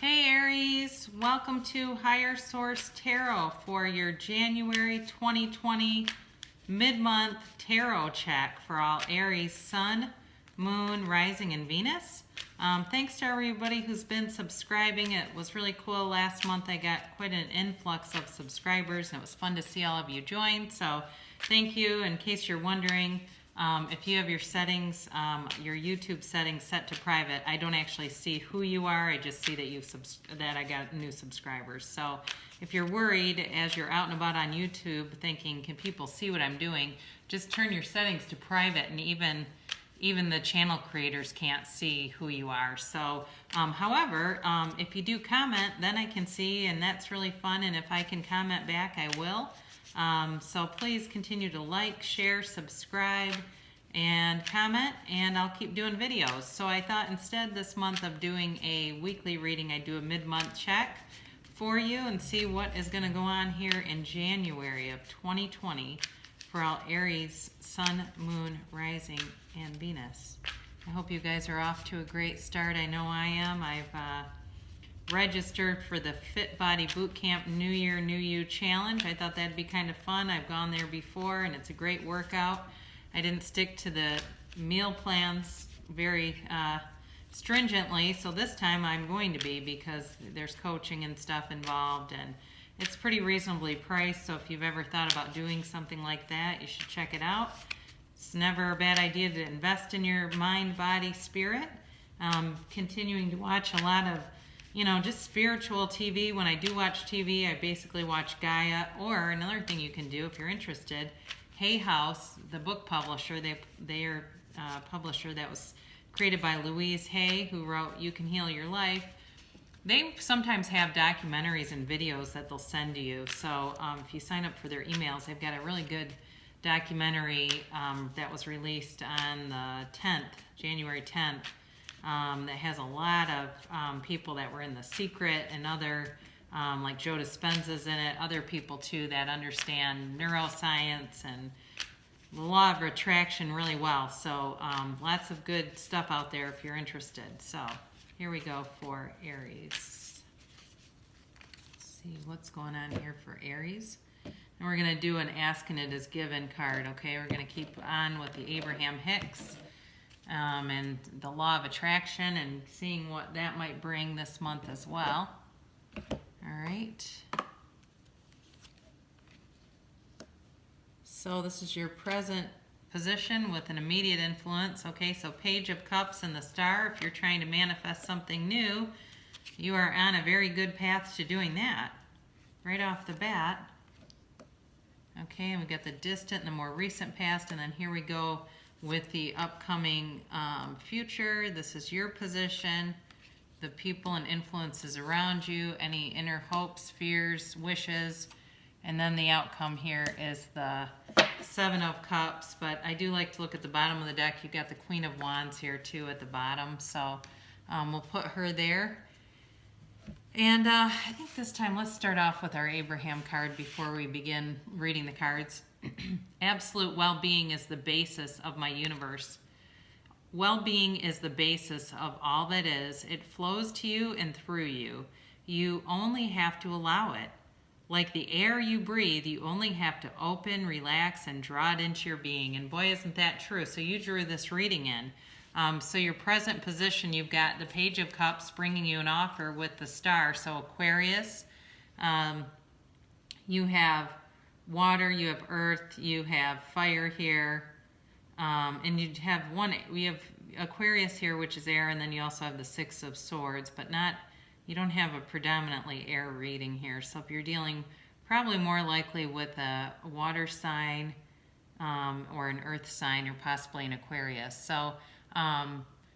Hey Aries, welcome to Higher Source Tarot for your January 2020 mid-month tarot check for all Aries Sun, Moon, Rising, and Venus. Thanks to everybody who's been subscribing. It was really cool. Last month I got quite an influx of subscribers and it was fun to see all of you join. So thank you. In case you're wondering, if you have your settings, your YouTube settings set to private, I don't actually see who you are. I just see that I got new subscribers. So if you're worried as you're out and about on YouTube thinking, can people see what I'm doing? Just turn your settings to private, and even the channel creators can't see who you are. So, however, if you do comment, then I can see, and that's really fun. And if I can comment back, I will. So please continue to like, share, subscribe, and comment, and I'll keep doing videos. So I thought instead this month of doing a weekly reading, I'd do a mid-month check for you and see what is going to go on here in January of 2020 for all Aries, Sun, Moon, Rising, and Venus. I hope you guys are off to a great start. I know I am. I've registered for the Fit Body Bootcamp New Year, New You Challenge. I thought that'd be kind of fun. I've gone there before and it's a great workout. I didn't stick to the meal plans very stringently, so this time I'm going to be, because there's coaching and stuff involved and it's pretty reasonably priced. So if you've ever thought about doing something like that, you should check it out. It's never a bad idea to invest in your mind, body, spirit. Continuing to watch a lot of just spiritual TV. When I do watch TV, I basically watch Gaia, or another thing you can do if you're interested, Hay House, the book publisher, they're a publisher that was created by Louise Hay, who wrote You Can Heal Your Life. They sometimes have documentaries and videos that they'll send to you. So if you sign up for their emails, they've got a really good documentary that was released on the 10th, January 10th. That has a lot of people that were in The Secret and other, like Joe Dispenza's in it, other people too that understand neuroscience and the law of attraction really well. So lots of good stuff out there if you're interested. So here we go for Aries. Let's see what's going on here for Aries. And we're going to do an Ask and It Is Given card, okay? We're going to keep on with the Abraham Hicks. And the law of attraction, and seeing what that might bring this month as well. All right. So this is your present position with an immediate influence. Okay, so Page of Cups and the Star. If you're trying to manifest something new, you are on a very good path to doing that right off the bat. Okay, and we got the distant and the more recent past, and then here we go with the upcoming future. This is your position, the people and influences around you, any inner hopes, fears, wishes, and then the outcome here is the Seven of Cups. But I do like to look at the bottom of the deck. You've got the Queen of Wands here too at the bottom, so we'll put her there. And I think this time let's start off with our Abraham card before we begin reading the cards. Absolute well-being is the basis of my universe. Well-being is the basis of all that is. It flows to you and through you. You only have to allow it. Like the air you breathe, you only have to open, relax, and draw it into your being. And boy, isn't that true. So you drew this reading in. So your present position, you've got the Page of Cups bringing you an offer with the Star. So Aquarius, you have water, you have earth, you have fire here, and you have we have Aquarius here, which is air, and then you also have the Six of Swords, but you don't have a predominantly air reading here. So if you're dealing probably more likely with a water sign or an earth sign, or possibly an Aquarius. So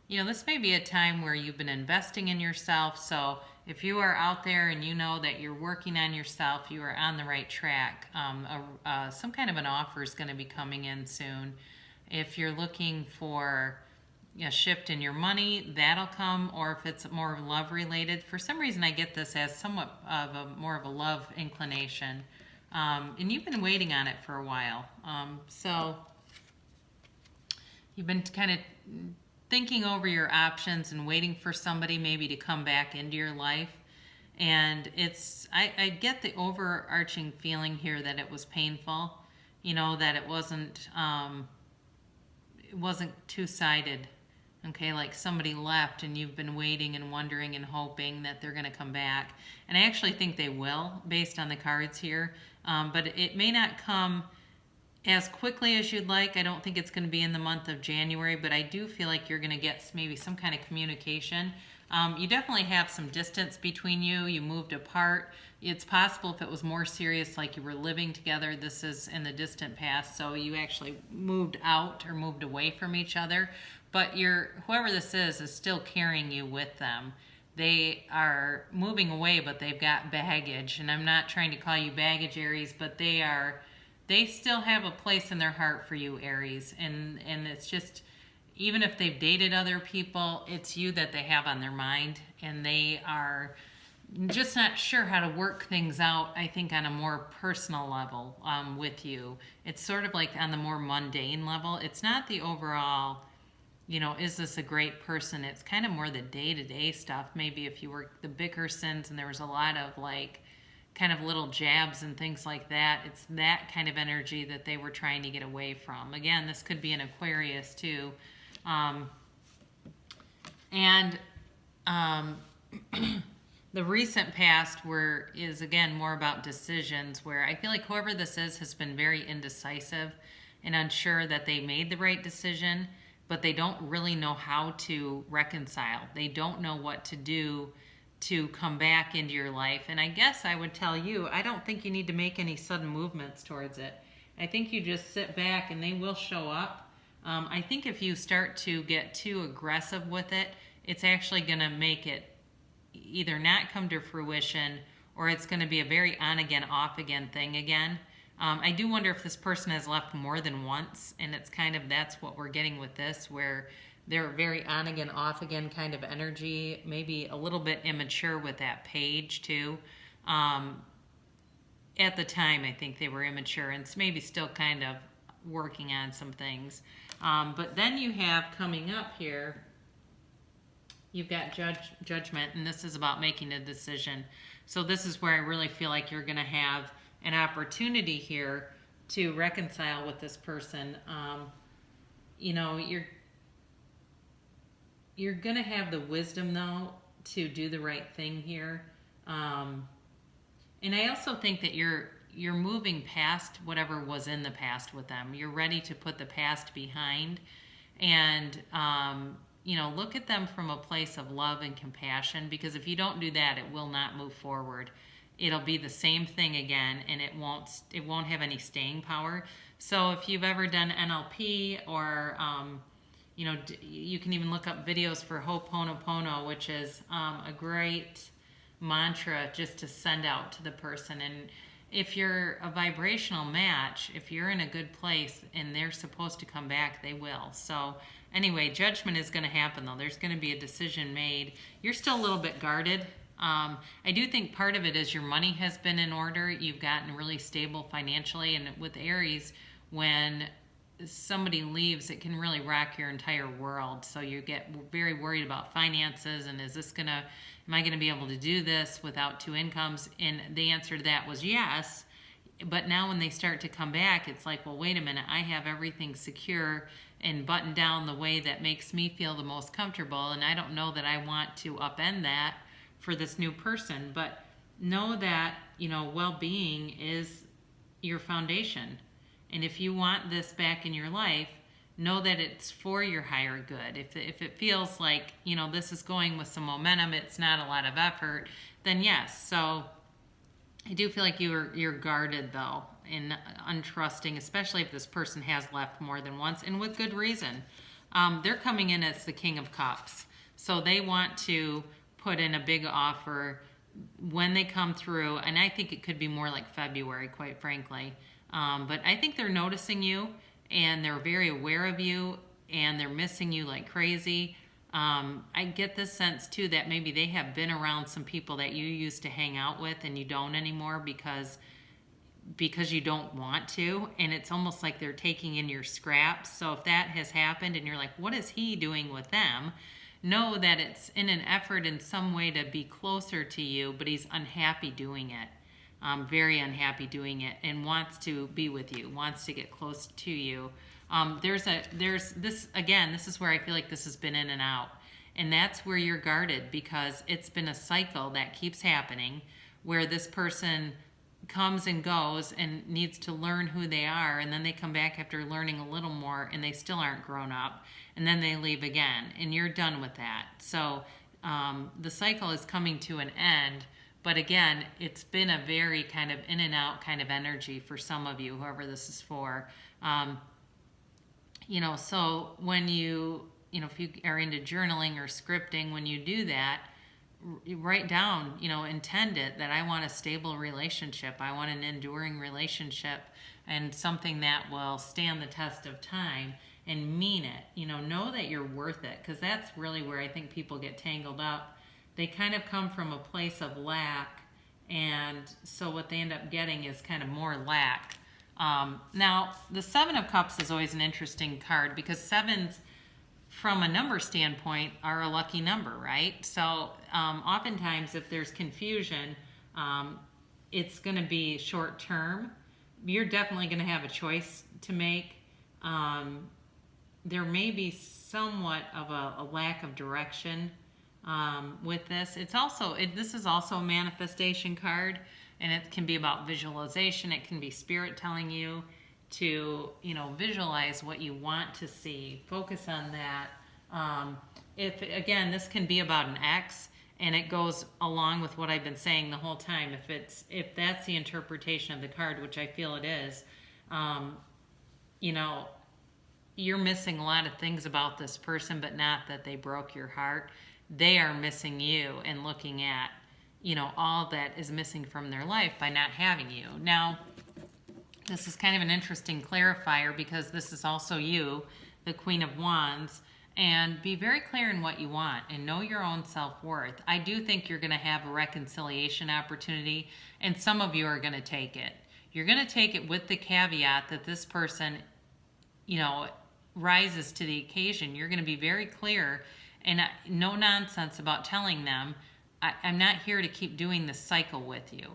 this may be a time where you've been investing in yourself. So if you are out there and you know that you're working on yourself, you are on the right track. Some kind of an offer is going to be coming in soon. If you're looking for a shift in your money, that'll come. Or if it's more love related, for some reason I get this as somewhat of more of a love inclination. And you've been waiting on it for a while. So you've been kind of thinking over your options and waiting for somebody maybe to come back into your life. And I get the overarching feeling here that it was painful, that it wasn't two-sided. Okay, like somebody left and you've been waiting and wondering and hoping that they're going to come back. And I actually think they will, based on the cards here. But it may not come as quickly as you'd like. I don't think it's going to be in the month of January, but I do feel like you're going to get maybe some kind of communication. You definitely have some distance between you. You moved apart. It's possible if it was more serious, like you were living together, this is in the distant past, so you actually moved out or moved away from each other. But whoever this is still carrying you with them. They are moving away, but they've got baggage. And I'm not trying to call you baggage, Aries, but they still have a place in their heart for you, Aries. And it's just, even if they've dated other people, it's you that they have on their mind. And they are just not sure how to work things out, I think, on a more personal level with you. It's sort of like on the more mundane level. It's not the overall, is this a great person? It's kind of more the day-to-day stuff. Maybe if you were the Bickersons and there was a lot of kind of little jabs and things like that, it's that kind of energy that they were trying to get away from. Again, this could be an Aquarius too. The recent past is again more about decisions, where I feel like whoever this is has been very indecisive and unsure that they made the right decision, but they don't really know how to reconcile. They don't know what to do to come back into your life. And I guess I would tell you, I don't think you need to make any sudden movements towards it. I think you just sit back and they will show up. I think if you start to get too aggressive with it, it's actually going to make it either not come to fruition, or it's going to be a very on again, off again thing again. I do wonder if this person has left more than once, and it's kind of, that's what we're getting with this, where they're very on again, off again kind of energy, maybe a little bit immature with that page too. At the time, I think they were immature and maybe still kind of working on some things. But then you have coming up here, you've got judgment, and this is about making a decision. So this is where I really feel like you're going to have an opportunity here to reconcile with this person. You're going to have the wisdom, though, to do the right thing here. And I also think that you're moving past whatever was in the past with them. You're ready to put the past behind and, look at them from a place of love and compassion, because if you don't do that, it will not move forward. It'll be the same thing again, and it won't have any staying power. So if you've ever done NLP, or you can even look up videos for Ho'oponopono, which is a great mantra just to send out to the person. And if you're a vibrational match, if you're in a good place and they're supposed to come back, they will. So anyway, judgment is going to happen, though. There's going to be a decision made. You're still a little bit guarded. I do think part of it is your money has been in order. You've gotten really stable financially. And with Aries, when somebody leaves, it can really rock your entire world. So you get very worried about finances, and am I going to be able to do this without two incomes? And the answer to that was yes. But now when they start to come back, it's like, well, wait a minute, I have everything secure and buttoned down the way that makes me feel the most comfortable, and I don't know that I want to upend that for this new person. But know that, well-being is your foundation. And if you want this back in your life, know that it's for your higher good. If it feels like, this is going with some momentum, it's not a lot of effort, then yes. So I do feel like you're guarded, though, and untrusting, especially if this person has left more than once, and with good reason. They're coming in as the King of Cups. So they want to put in a big offer when they come through, and I think it could be more like February, quite frankly. But I think they're noticing you, and they're very aware of you, and they're missing you like crazy. I get this sense, too, that maybe they have been around some people that you used to hang out with and you don't anymore, because because you don't want to, and it's almost like they're taking in your scraps. So if that has happened and you're like, what is he doing with them? Know that it's in an effort in some way to be closer to you, but he's unhappy doing it. Very unhappy doing it, and wants to be with you, wants to get close to you. There's this, again, this is where I feel like this has been in and out. And that's where you're guarded, because it's been a cycle that keeps happening where this person comes and goes and needs to learn who they are, and then they come back after learning a little more and they still aren't grown up, and then they leave again, and you're done with that. So the cycle is coming to an end, but again, it's been a very kind of in and out kind of energy for some of you, whoever this is for. So when if you are into journaling or scripting, when you do that, write down, intend it that I want a stable relationship. I want an enduring relationship and something that will stand the test of time, and mean it. Know that you're worth it, because that's really where I think people get tangled up. They kind of come from a place of lack, and so what they end up getting is kind of more lack. Now, the Seven of Cups is always an interesting card, because sevens, from a number standpoint, are a lucky number, right? So oftentimes if there's confusion, it's going to be short term. You're definitely going to have a choice to make. There may be somewhat of a lack of direction with this. This is also a manifestation card, and it can be about visualization. It can be spirit telling you to visualize what you want to see. Focus on that. Again, this can be about an ex, and it goes along with what I've been saying the whole time. If that's the interpretation of the card, which I feel it is, you're missing a lot of things about this person, but not that they broke your heart. They are missing you and looking at all that is missing from their life by not having you. Now, this is kind of an interesting clarifier, because this is also you, the Queen of Wands, and be very clear in what you want and know your own self-worth. I do think you're going to have a reconciliation opportunity, and some of you are going to take it. You're going to take it with the caveat that this person, rises to the occasion. You're going to be very clear and no nonsense about telling them, I'm not here to keep doing this cycle with you.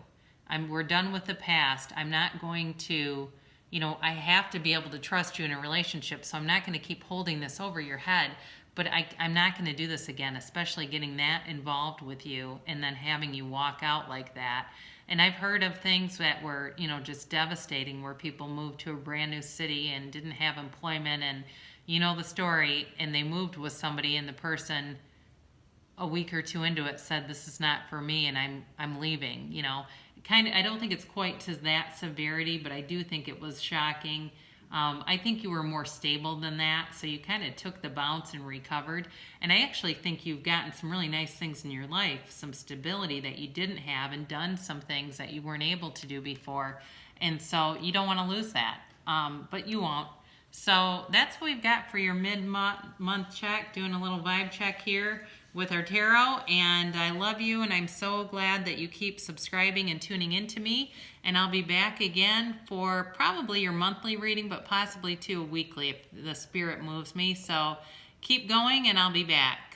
We're done with the past. I'm not going to, I have to be able to trust you in a relationship, so I'm not going to keep holding this over your head, but I'm not going to do this again, especially getting that involved with you and then having you walk out like that. And I've heard of things that were, just devastating, where people moved to a brand new city and didn't have employment, and the story, and they moved with somebody, and the person a week or two into it said, this is not for me, and I'm leaving. I don't think it's quite to that severity, but I do think it was shocking. I think you were more stable than that, so you kind of took the bounce and recovered. And I actually think you've gotten some really nice things in your life, some stability that you didn't have, and done some things that you weren't able to do before. And so you don't want to lose that, but you won't. So that's what we've got for your mid-month check, doing a little vibe check here with our tarot. And I love you, and I'm so glad that you keep subscribing and tuning into me. And I'll be back again for probably your monthly reading, but possibly too a weekly if the spirit moves me. So keep going, and I'll be back.